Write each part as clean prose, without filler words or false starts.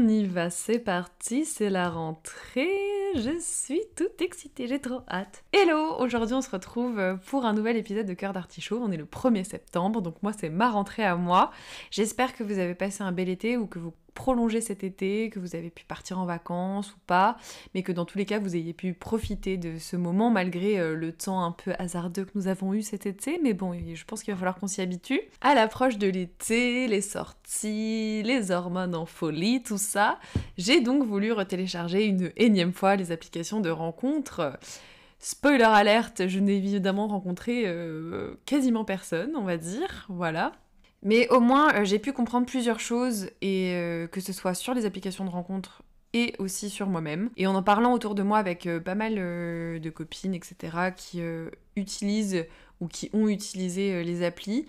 On y va, c'est parti, c'est la rentrée, je suis toute excitée, j'ai trop hâte. Hello, aujourd'hui on se retrouve pour un nouvel épisode de Cœur d'Artichaut, on est le 1er septembre, donc moi c'est ma rentrée à moi. J'espère que vous avez passé un bel été ou que vous prolongez cet été, que vous avez pu partir en vacances ou pas, mais que dans tous les cas vous ayez pu profiter de ce moment malgré le temps un peu hasardeux que nous avons eu cet été, mais bon, je pense qu'il va falloir qu'on s'y habitue. À l'approche de l'été, les sorties, les hormones en folie, tout ça, j'ai donc voulu retélécharger une énième fois les applications de rencontres. Spoiler alerte, je n'ai évidemment rencontré quasiment personne, on va dire, voilà. Mais au moins, j'ai pu comprendre plusieurs choses, et que ce soit sur les applications de rencontres et aussi sur moi-même. Et en parlant autour de moi avec pas mal de copines, etc., qui utilisent ou qui ont utilisé les applis,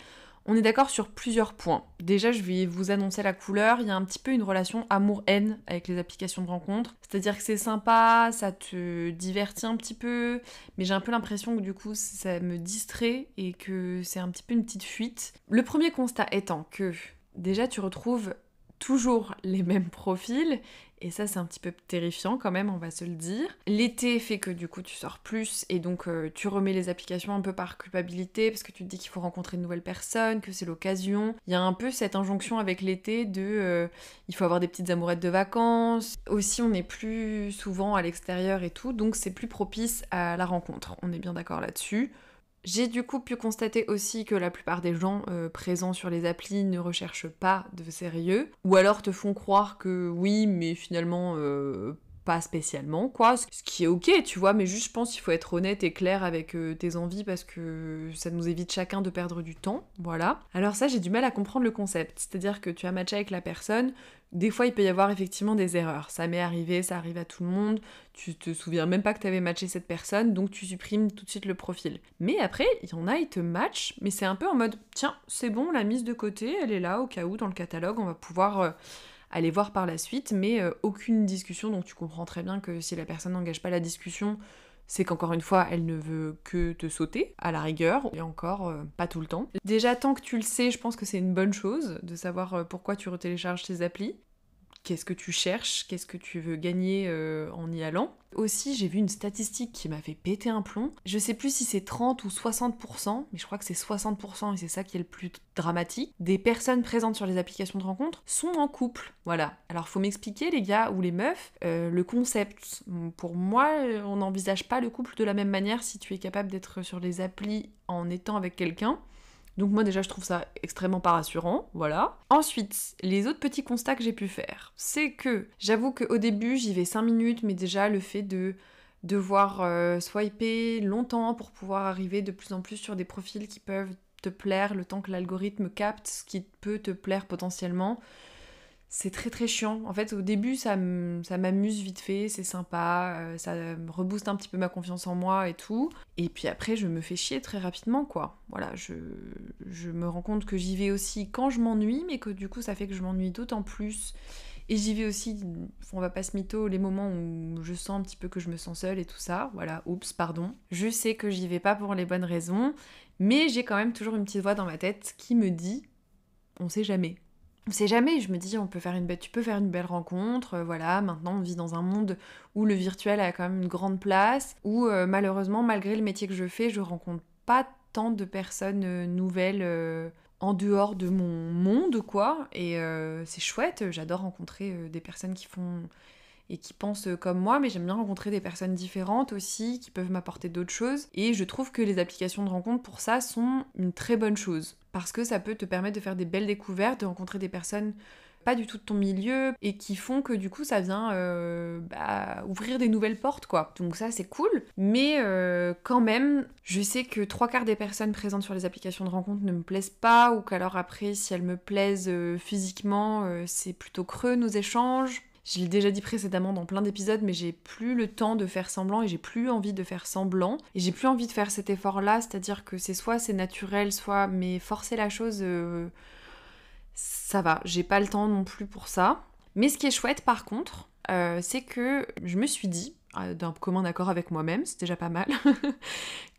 on est d'accord sur plusieurs points. Déjà, je vais vous annoncer la couleur. Il y a un petit peu une relation amour-haine avec les applications de rencontres. C'est-à-dire que c'est sympa, ça te divertit un petit peu, mais j'ai un peu l'impression que du coup, ça me distrait et que c'est un petit peu une petite fuite. Le premier constat étant que, déjà, tu retrouves toujours les mêmes profils, et ça c'est un petit peu terrifiant quand même, on va se le dire. L'été fait que du coup tu sors plus, et donc tu remets les applications un peu par culpabilité, parce que tu te dis qu'il faut rencontrer de nouvelles personnes, que c'est l'occasion. Il y a un peu cette injonction avec l'été de il faut avoir des petites amourettes de vacances. Aussi on est plus souvent à l'extérieur et tout, donc c'est plus propice à la rencontre, on est bien d'accord là-dessus. J'ai du coup pu constater aussi que la plupart des gens présents sur les applis ne recherchent pas de sérieux, ou alors te font croire que oui, mais finalement pas spécialement, quoi. Ce qui est ok, tu vois, mais juste je pense qu'il faut être honnête et clair avec tes envies, parce que ça nous évite chacun de perdre du temps, voilà. Alors ça, j'ai du mal à comprendre le concept, c'est-à-dire que tu as matché avec la personne, des fois il peut y avoir effectivement des erreurs, ça m'est arrivé, ça arrive à tout le monde, tu te souviens même pas que t'avais matché cette personne, donc tu supprimes tout de suite le profil. Mais après, il y en a, ils te matchent, mais c'est un peu en mode, tiens, c'est bon, la mise de côté, elle est là, au cas où, dans le catalogue, on va pouvoir aller voir par la suite, mais aucune discussion, donc tu comprends très bien que si la personne n'engage pas la discussion, c'est qu'encore une fois, elle ne veut que te sauter, à la rigueur, et encore pas tout le temps. Déjà, tant que tu le sais, je pense que c'est une bonne chose de savoir pourquoi tu retélécharges tes applis. Qu'est-ce que tu cherches, qu'est-ce que tu veux gagner en y allant. Aussi, j'ai vu une statistique qui m'a fait péter un plomb. Je sais plus si c'est 30 ou 60%, mais je crois que c'est 60%, et c'est ça qui est le plus dramatique. Des personnes présentes sur les applications de rencontres sont en couple. Voilà. Alors faut m'expliquer, les gars ou les meufs, le concept. Pour moi, on n'envisage pas le couple de la même manière si tu es capable d'être sur les applis en étant avec quelqu'un. Donc moi déjà je trouve ça extrêmement pas rassurant, voilà. Ensuite, les autres petits constats que j'ai pu faire, c'est que j'avoue qu'au début j'y vais 5 minutes, mais déjà le fait de devoir swiper longtemps pour pouvoir arriver de plus en plus sur des profils qui peuvent te plaire, le temps que l'algorithme capte ce qui peut te plaire potentiellement, c'est très très chiant. En fait, au début, ça m'amuse vite fait, c'est sympa, ça me rebooste un petit peu ma confiance en moi et tout. Et puis après, je me fais chier très rapidement, quoi. Voilà, je me rends compte que j'y vais aussi quand je m'ennuie, mais que du coup, ça fait que je m'ennuie d'autant plus. Et j'y vais aussi, on va pas se mytho, les moments où je sens un petit peu que je me sens seule et tout ça. Voilà, oups, pardon. Je sais que j'y vais pas pour les bonnes raisons, mais j'ai quand même toujours une petite voix dans ma tête qui me dit « on sait jamais ». On sait jamais, je me dis, tu peux faire une belle rencontre, voilà, maintenant on vit dans un monde où le virtuel a quand même une grande place, où malheureusement, malgré le métier que je fais, je rencontre pas tant de personnes nouvelles en dehors de mon monde, quoi, et c'est chouette, j'adore rencontrer des personnes qui font et qui pensent comme moi, mais j'aime bien rencontrer des personnes différentes aussi, qui peuvent m'apporter d'autres choses, et je trouve que les applications de rencontre pour ça sont une très bonne chose, parce que ça peut te permettre de faire des belles découvertes, de rencontrer des personnes pas du tout de ton milieu, et qui font que du coup ça vient ouvrir des nouvelles portes, quoi. Donc ça c'est cool, mais quand même, je sais que 3/4 des personnes présentes sur les applications de rencontre ne me plaisent pas, ou qu'alors après, si elles me plaisent physiquement, c'est plutôt creux nos échanges. Je l'ai déjà dit précédemment dans plein d'épisodes, mais j'ai plus le temps de faire semblant, et j'ai plus envie de faire semblant, et j'ai plus envie de faire cet effort-là, c'est-à-dire que c'est naturel, soit, mais forcer la chose, ça va, j'ai pas le temps non plus pour ça. Mais ce qui est chouette par contre, c'est que je me suis dit, d'un commun accord avec moi-même, c'est déjà pas mal,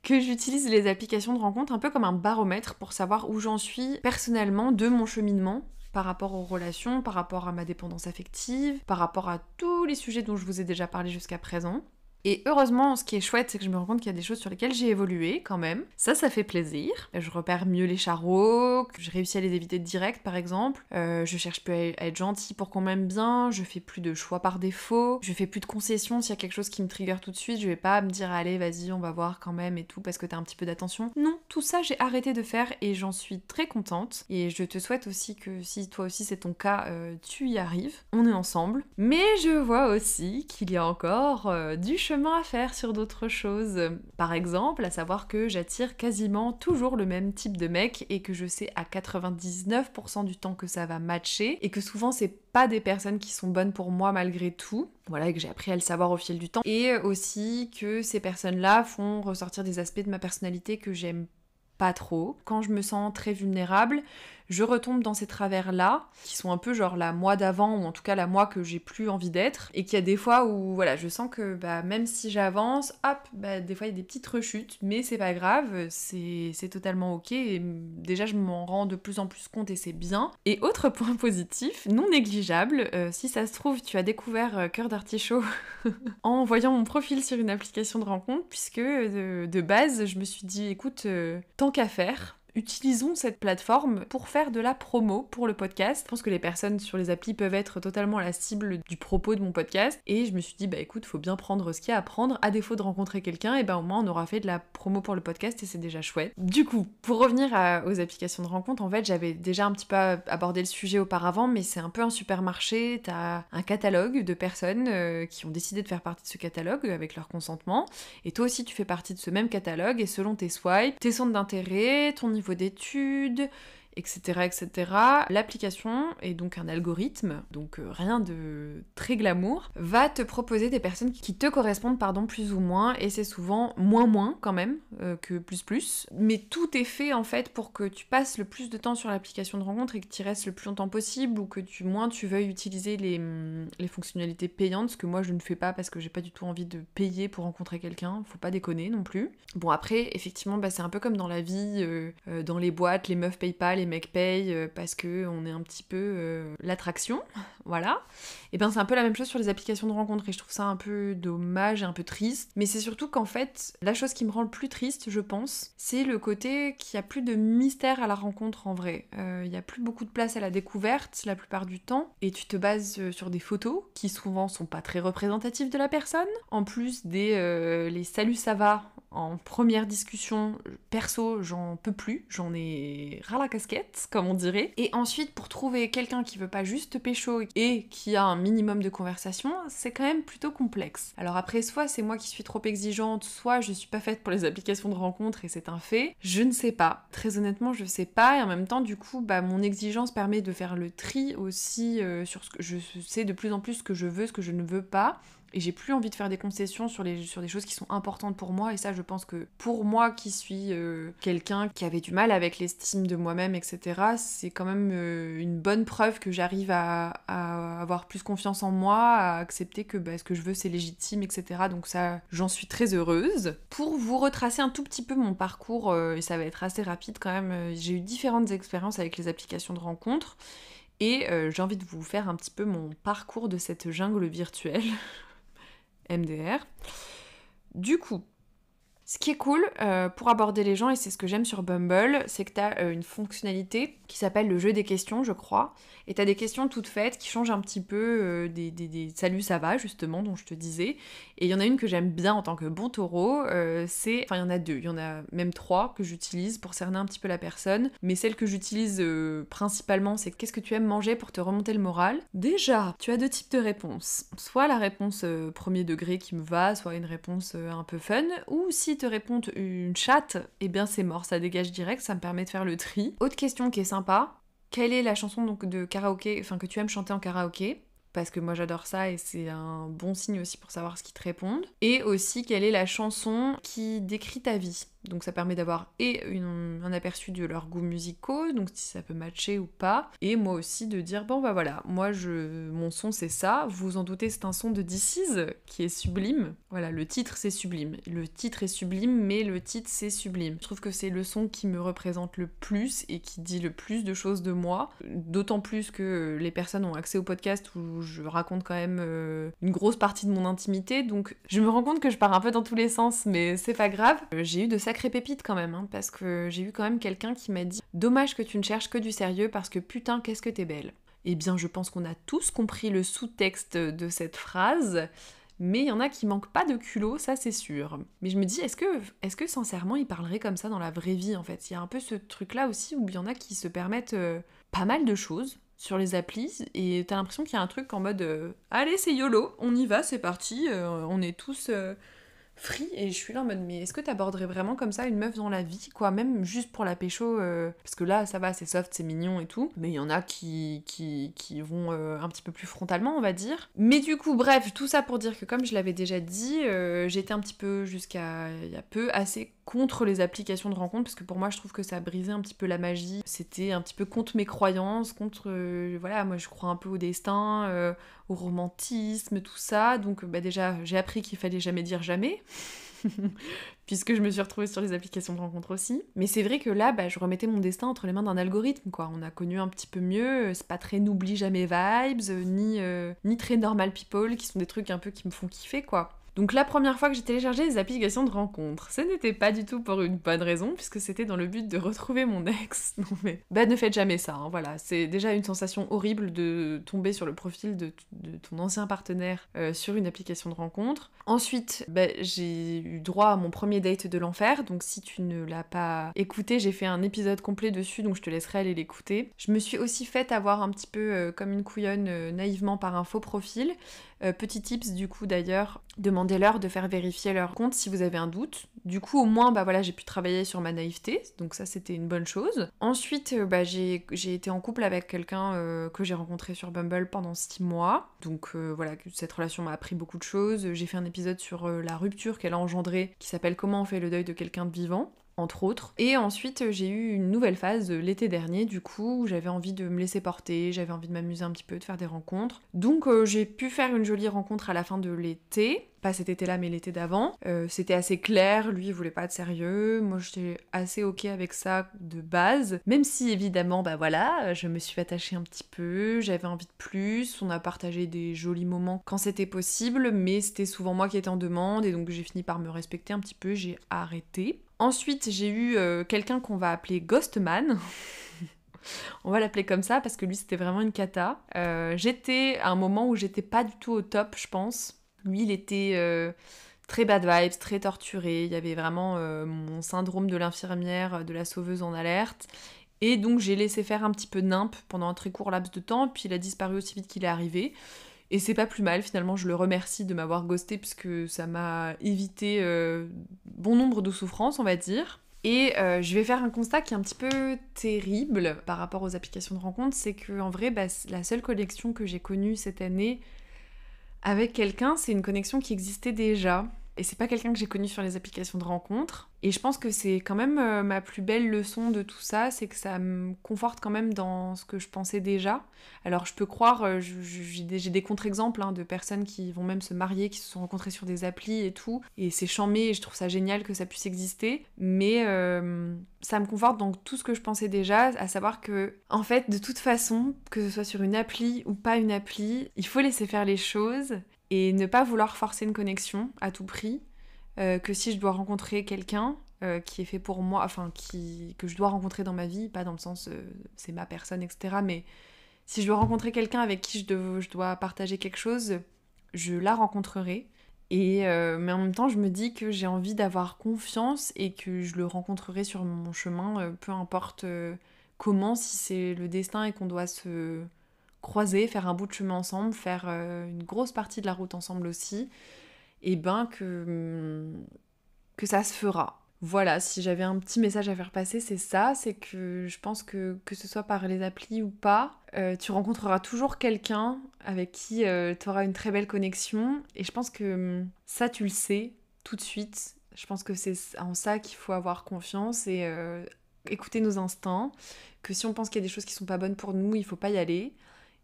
que j'utilise les applications de rencontre un peu comme un baromètre pour savoir où j'en suis personnellement de mon cheminement par rapport aux relations, par rapport à ma dépendance affective, par rapport à tous les sujets dont je vous ai déjà parlé jusqu'à présent. Et heureusement, ce qui est chouette, c'est que je me rends compte qu'il y a des choses sur lesquelles j'ai évolué quand même. Ça fait plaisir. Je repère mieux les charreaux, que je réussis à les éviter direct par exemple. Je cherche plus à être gentille pour qu'on m'aime bien, je fais plus de choix par défaut, je fais plus de concessions s'il y a quelque chose qui me trigger tout de suite, je vais pas me dire allez vas-y on va voir quand même et tout parce que t'as un petit peu d'attention. Non, tout ça j'ai arrêté de faire et j'en suis très contente. Et je te souhaite aussi que si toi aussi c'est ton cas, tu y arrives. On est ensemble. Mais je vois aussi qu'il y a encore du chemin à faire sur d'autres choses. Par exemple, à savoir que j'attire quasiment toujours le même type de mec et que je sais à 99% du temps que ça va matcher et que souvent c'est pas des personnes qui sont bonnes pour moi malgré tout. Voilà, et que j'ai appris à le savoir au fil du temps. Et aussi que ces personnes-là font ressortir des aspects de ma personnalité que j'aime pas trop. Quand je me sens très vulnérable, je retombe dans ces travers-là, qui sont un peu genre la moi d'avant, ou en tout cas la moi que j'ai plus envie d'être, et qu'il y a des fois où, voilà, je sens que même si j'avance, hop, des fois il y a des petites rechutes, mais c'est pas grave, c'est totalement ok, et déjà je m'en rends de plus en plus compte et c'est bien. Et autre point positif, non négligeable, si ça se trouve, tu as découvert Cœur d'Artichaut en voyant mon profil sur une application de rencontre, puisque de base, je me suis dit, écoute, tant qu'à faire, utilisons cette plateforme pour faire de la promo pour le podcast. Je pense que les personnes sur les applis peuvent être totalement la cible du propos de mon podcast. Et je me suis dit, écoute, faut bien prendre ce qu'il y a à prendre. À défaut de rencontrer quelqu'un, et au moins on aura fait de la promo pour le podcast et c'est déjà chouette. Du coup, pour revenir aux applications de rencontre, en fait, j'avais déjà un petit peu abordé le sujet auparavant, mais c'est un peu un supermarché. T'as un catalogue de personnes qui ont décidé de faire partie de ce catalogue avec leur consentement. Et toi aussi, tu fais partie de ce même catalogue et selon tes swipes, tes centres d'intérêt, ton niveau d'études, etc. L'application, et donc un algorithme, donc rien de très glamour, va te proposer des personnes qui te correspondent, plus ou moins, et c'est souvent moins quand même que plus. Mais tout est fait en fait pour que tu passes le plus de temps sur l'application de rencontre et que tu y restes le plus longtemps possible, ou que tu veuilles utiliser les fonctionnalités payantes, ce que moi je ne fais pas parce que j'ai pas du tout envie de payer pour rencontrer quelqu'un, faut pas déconner non plus. Bon après, effectivement, c'est un peu comme dans la vie, dans les boîtes, les meufs payent pas, les mecs payent parce que on est un petit peu l'attraction, voilà. Et c'est un peu la même chose sur les applications de rencontre et je trouve ça un peu dommage et un peu triste. Mais c'est surtout qu'en fait, la chose qui me rend le plus triste, je pense, c'est le côté qu'il n'y a plus de mystère à la rencontre en vrai. Il n'y a plus beaucoup de place à la découverte la plupart du temps et tu te bases sur des photos qui souvent sont pas très représentatives de la personne. En plus les salut ça va en première discussion, perso, j'en peux plus, j'en ai ras la casquette, comme on dirait. Et ensuite, pour trouver quelqu'un qui veut pas juste te pécho et qui a un minimum de conversation, c'est quand même plutôt complexe. Alors après, soit c'est moi qui suis trop exigeante, soit je suis pas faite pour les applications de rencontre et c'est un fait. Je ne sais pas. Très honnêtement, je sais pas. Et en même temps, du coup, mon exigence permet de faire le tri aussi sur ce que je sais de plus en plus ce que je veux, ce que je ne veux pas. Et j'ai plus envie de faire des concessions sur des choses qui sont importantes pour moi. Et ça, je pense que pour moi qui suis quelqu'un qui avait du mal avec l'estime de moi-même, etc., c'est quand même une bonne preuve que j'arrive à avoir plus confiance en moi, à accepter que ce que je veux, c'est légitime, etc. Donc ça, j'en suis très heureuse. Pour vous retracer un tout petit peu mon parcours, et ça va être assez rapide quand même, j'ai eu différentes expériences avec les applications de rencontres. Et j'ai envie de vous faire un petit peu mon parcours de cette jungle virtuelle. MDR. Du coup, ce qui est cool pour aborder les gens, et c'est ce que j'aime sur Bumble, c'est que t'as une fonctionnalité qui s'appelle le jeu des questions, je crois, et t'as des questions toutes faites qui changent un petit peu des salut ça va, justement, dont je te disais, et il y en a une que j'aime bien en tant que bon taureau, il y en a deux, il y en a même trois que j'utilise pour cerner un petit peu la personne, mais celle que j'utilise principalement, c'est qu'est-ce que tu aimes manger pour te remonter le moral. Déjà, tu as deux types de réponses, soit la réponse premier degré qui me va, soit une réponse un peu fun, ou si te répondent une chatte, eh bien c'est mort, ça dégage direct, ça me permet de faire le tri. Autre question qui est sympa, quelle est la chanson donc de karaoké, que tu aimes chanter en karaoké? Parce que moi j'adore ça et c'est un bon signe aussi pour savoir ce qu'ils te répondent. Et aussi quelle est la chanson qui décrit ta vie. donc ça permet d'avoir un aperçu de leurs goûts musicaux, donc si ça peut matcher ou pas, et moi aussi de dire bon bah voilà, moi mon son c'est ça, vous vous en doutez, c'est un son de DC's qui est sublime. Voilà, le titre c'est sublime. Le titre est sublime, mais le titre c'est sublime. Je trouve que c'est le son qui me représente le plus et qui dit le plus de choses de moi, d'autant plus que les personnes ont accès au podcast où je raconte quand même une grosse partie de mon intimité, donc je me rends compte que je pars un peu dans tous les sens, mais c'est pas grave. J'ai eu de sacrées pépites quand même, hein, parce que j'ai eu quand même quelqu'un qui m'a dit « Dommage que tu ne cherches que du sérieux parce que putain, qu'est-ce que t'es belle ». Eh bien, je pense qu'on a tous compris le sous-texte de cette phrase, mais il y en a qui manquent pas de culot, ça c'est sûr. Mais je me dis, est-ce que sincèrement il parlerait comme ça dans la vraie vie en fait? Il y a un peu ce truc-là aussi où il y en a qui se permettent pas mal de choses sur les applis, et t'as l'impression qu'il y a un truc en mode allez c'est YOLO, on y va, c'est parti, on est tous free, et je suis là en mode mais est-ce que t'aborderais vraiment comme ça une meuf dans la vie, quoi, même juste pour la pécho, parce que là ça va, c'est soft, c'est mignon et tout, mais il y en a qui vont un petit peu plus frontalement, on va dire. Mais du coup, bref, tout ça pour dire que comme je l'avais déjà dit, j'étais un petit peu jusqu'à il y a peu assez contre les applications de rencontres, parce que pour moi je trouve que ça brisait un petit peu la magie, c'était un petit peu contre mes croyances, contre voilà, moi je crois un peu au destin, au romantisme, tout ça, donc bah déjà j'ai appris qu'il fallait jamais dire jamais puisque je me suis retrouvée sur les applications de rencontres aussi. Mais c'est vrai que là, bah, je remettais mon destin entre les mains d'un algorithme, quoi. On a connu un petit peu mieux, c'est pas très n'oublie jamais vibes, ni très normal people, qui sont des trucs un peu qui me font kiffer, quoi. Donc la première fois que j'ai téléchargé les applications de rencontres, ce n'était pas du tout pour une bonne raison, puisque c'était dans le but de retrouver mon ex. Non mais, bah ne faites jamais ça, hein, voilà. C'est déjà une sensation horrible de tomber sur le profil de ton ancien partenaire sur une application de rencontre. Ensuite, bah, j'ai eu droit à mon premier date de l'enfer, donc si tu ne l'as pas écouté, j'ai fait un épisode complet dessus, donc je te laisserai aller l'écouter. Je me suis aussi faite avoir un petit peu comme une couillonne naïvement par un faux profil. Petit tips du coup d'ailleurs, demandez-leur de faire vérifier leur compte si vous avez un doute. Du coup au moins bah voilà, j'ai pu travailler sur ma naïveté, donc ça c'était une bonne chose. Ensuite bah, j'ai été en couple avec quelqu'un que j'ai rencontré sur Bumble pendant 6 mois. Donc voilà, cette relation m'a appris beaucoup de choses. J'ai fait un épisode sur la rupture qu'elle a engendrée qui s'appelle Comment on fait le deuil de quelqu'un de vivant, entre autres. Et ensuite, j'ai eu une nouvelle phase l'été dernier, du coup, où j'avais envie de me laisser porter, j'avais envie de m'amuser un petit peu, de faire des rencontres. Donc j'ai pu faire une jolie rencontre à la fin de l'été. Pas cet été-là, mais l'été d'avant. C'était assez clair, lui, il voulait pas de sérieux. Moi, j'étais assez ok avec ça de base. Même si, évidemment, bah voilà, je me suis attachée un petit peu, j'avais envie de plus, on a partagé des jolis moments quand c'était possible, mais c'était souvent moi qui étais en demande, et donc j'ai fini par me respecter un petit peu, j'ai arrêté. Ensuite, j'ai eu quelqu'un qu'on va appeler Ghostman. On va l'appeler comme ça parce que lui, c'était vraiment une cata. J'étais à un moment où j'étais pas du tout au top, je pense. Lui, il était très bad vibes, très torturé. Il y avait vraiment mon syndrome de l'infirmière, de la sauveuse en alerte. Et donc, j'ai laissé faire un petit peu nimp pendant un très court laps de temps, puis il a disparu aussi vite qu'il est arrivé. Et c'est pas plus mal, finalement, je le remercie de m'avoir ghosté puisque ça m'a évité bon nombre de souffrances, on va dire. Et je vais faire un constat qui est un petit peu terrible par rapport aux applications de rencontres, c'est que en vrai, bah, la seule connexion que j'ai connue cette année avec quelqu'un, c'est une connexion qui existait déjà. Et c'est pas quelqu'un que j'ai connu sur les applications de rencontres. Et je pense que c'est quand même ma plus belle leçon de tout ça, c'est que ça me conforte quand même dans ce que je pensais déjà. Alors je peux croire, j'ai des contre-exemples hein, de personnes qui vont même se marier, qui se sont rencontrées sur des applis et tout. Et c'est chambé et je trouve ça génial que ça puisse exister. Mais ça me conforte dans tout ce que je pensais déjà, à savoir que, en fait, de toute façon, que ce soit sur une appli ou pas une appli, il faut laisser faire les choses et ne pas vouloir forcer une connexion à tout prix, que si je dois rencontrer quelqu'un qui est fait pour moi, enfin que je dois rencontrer dans ma vie, pas dans le sens c'est ma personne, etc. Mais si je dois rencontrer quelqu'un avec qui je dois partager quelque chose, je la rencontrerai. Et, mais en même temps, je me dis que j'ai envie d'avoir confiance et que je le rencontrerai sur mon chemin, peu importe comment, si c'est le destin et qu'on doit se croiser, faire un bout de chemin ensemble, faire une grosse partie de la route ensemble aussi, et ben que ça se fera. Voilà, si j'avais un petit message à faire passer, c'est ça, c'est que je pense que ce soit par les applis ou pas, tu rencontreras toujours quelqu'un avec qui tu auras une très belle connexion, et je pense que ça, tu le sais tout de suite. Je pense que c'est en ça qu'il faut avoir confiance et écouter nos instincts, que si on pense qu'il y a des choses qui sont pas bonnes pour nous, il faut pas y aller,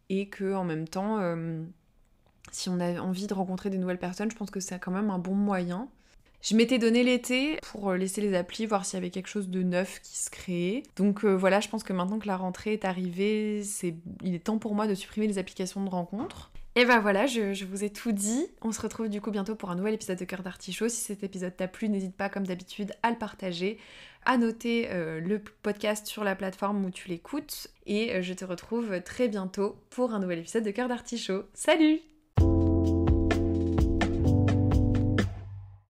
et que en même temps, si on a envie de rencontrer des nouvelles personnes, je pense que c'est quand même un bon moyen. Je m'étais donné l'été pour laisser les applis, voir s'il y avait quelque chose de neuf qui se créait. Donc voilà, je pense que maintenant que la rentrée est arrivée, il est temps pour moi de supprimer les applications de rencontres. Et ben voilà, je vous ai tout dit. On se retrouve du coup bientôt pour un nouvel épisode de Cœur d'Artichaut. Si cet épisode t'a plu, n'hésite pas comme d'habitude à le partager, à noter le podcast sur la plateforme où tu l'écoutes. Et je te retrouve très bientôt pour un nouvel épisode de Cœur d'Artichaut. Salut!